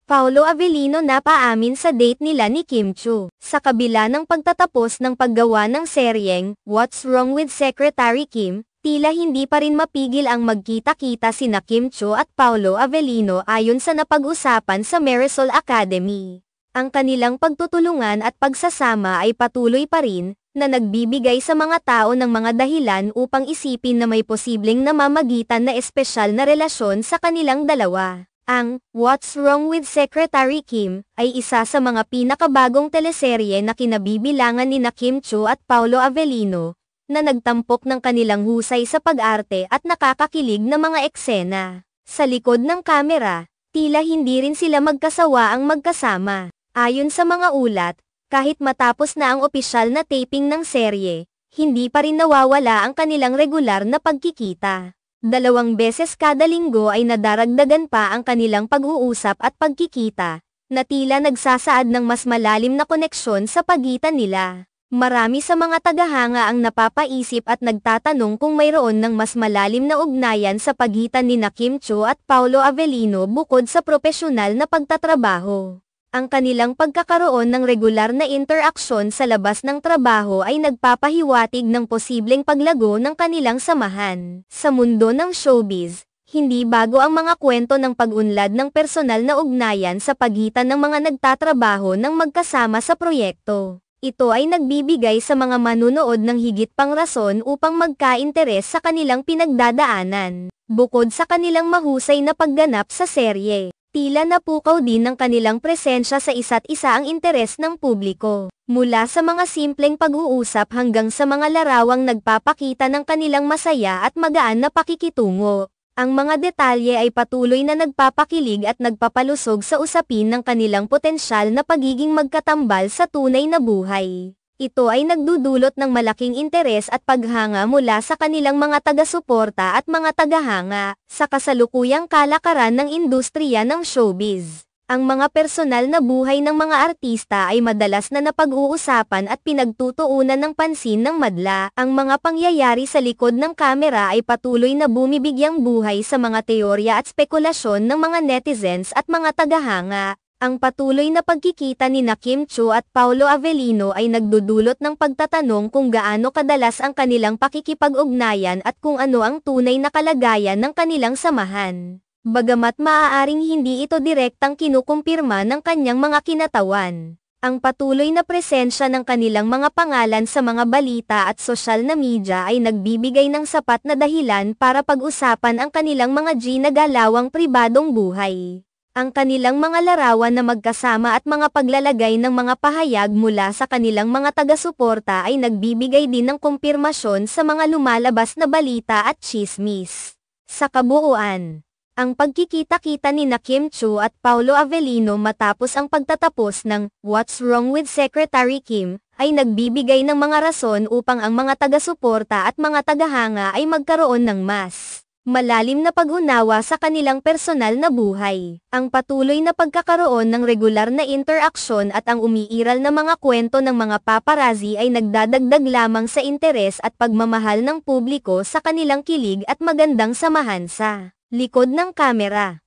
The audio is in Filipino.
Paolo Avellino napaamin sa date nila ni Kim Chiu. Sa kabila ng pagtatapos ng paggawa ng seryeng What's Wrong with Secretary Kim, tila hindi pa rin mapigil ang magkita-kita sina Kim Chiu at Paolo Avellino ayon sa napag-usapan sa Marisol Academy. Ang kanilang pagtutulungan at pagsasama ay patuloy pa rin, na nagbibigay sa mga tao ng mga dahilan upang isipin na may posibleng namamagitan na espesyal na relasyon sa kanilang dalawa. Ang What's Wrong with Secretary Kim ay isa sa mga pinakabagong teleserye na kinabibilangan nina Kim Chiu at Paolo Avellino, na nagtampok ng kanilang husay sa pag-arte at nakakakilig na mga eksena. Sa likod ng kamera, tila hindi rin sila magkasawaang magkasama. Ayon sa mga ulat, kahit matapos na ang opisyal na taping ng serye, hindi pa rin nawawala ang kanilang regular na pagkikita. 2 beses kada linggo ay nadaragdagan pa ang kanilang pag-uusap at pagkikita, na tila nagsasaad ng mas malalim na koneksyon sa pagitan nila. Marami sa mga tagahanga ang napapaisip at nagtatanong kung mayroon ng mas malalim na ugnayan sa pagitan nina Kim Chiu at Paolo Avellino bukod sa propesyonal na pagtatrabaho. Ang kanilang pagkakaroon ng regular na interaksyon sa labas ng trabaho ay nagpapahiwatig ng posibleng paglago ng kanilang samahan. Sa mundo ng showbiz, hindi bago ang mga kwento ng pag-unlad ng personal na ugnayan sa pagitan ng mga nagtatrabaho ng magkasama sa proyekto. Ito ay nagbibigay sa mga manunood ng higit pang rason upang magka-interes sa kanilang pinagdadaanan. Bukod sa kanilang mahusay na pagganap sa serye, tila napukaw din ng kanilang presensya sa isa't isa ang interes ng publiko. Mula sa mga simpleng pag-uusap hanggang sa mga larawang nagpapakita ng kanilang masaya at magaan na pakikitungo. Ang mga detalye ay patuloy na nagpapakilig at nagpapalusog sa usapin ng kanilang potensyal na pagiging magkatambal sa tunay na buhay. Ito ay nagdudulot ng malaking interes at paghanga mula sa kanilang mga taga-suporta at mga tagahanga sa kasalukuyang kalakaran ng industriya ng showbiz. Ang mga personal na buhay ng mga artista ay madalas na napag-uusapan at pinagtutuunan ng pansin ng madla. Ang mga pangyayari sa likod ng kamera ay patuloy na bumibigyang buhay sa mga teorya at spekulasyon ng mga netizens at mga tagahanga. Ang patuloy na pagkikita nina Kim Chiu at Paolo Avellino ay nagdudulot ng pagtatanong kung gaano kadalas ang kanilang pakikipag-ugnayan at kung ano ang tunay na kalagayan ng kanilang samahan. Bagamat maaaring hindi ito direktang kinukumpirma ng kanyang mga kinatawan, ang patuloy na presensya ng kanilang mga pangalan sa mga balita at sosyal na media ay nagbibigay ng sapat na dahilan para pag-usapan ang kanilang mga ginagalawang pribadong buhay. Ang kanilang mga larawan na magkasama at mga paglalagay ng mga pahayag mula sa kanilang mga taga-suporta ay nagbibigay din ng kumpirmasyon sa mga lumalabas na balita at tsismis. Sa kabuuan, ang pagkikita-kita nina Kim Chiu at Paolo Avellino matapos ang pagtatapos ng What's Wrong with Secretary Kim ay nagbibigay ng mga rason upang ang mga taga-suporta at mga tagahanga ay magkaroon ng mas malalim na pag-unawa sa kanilang personal na buhay. Ang patuloy na pagkakaroon ng regular na interaksyon at ang umiiral na mga kwento ng mga paparazzi ay nagdadagdag lamang sa interes at pagmamahal ng publiko sa kanilang kilig at magandang samahan sa likod ng kamera.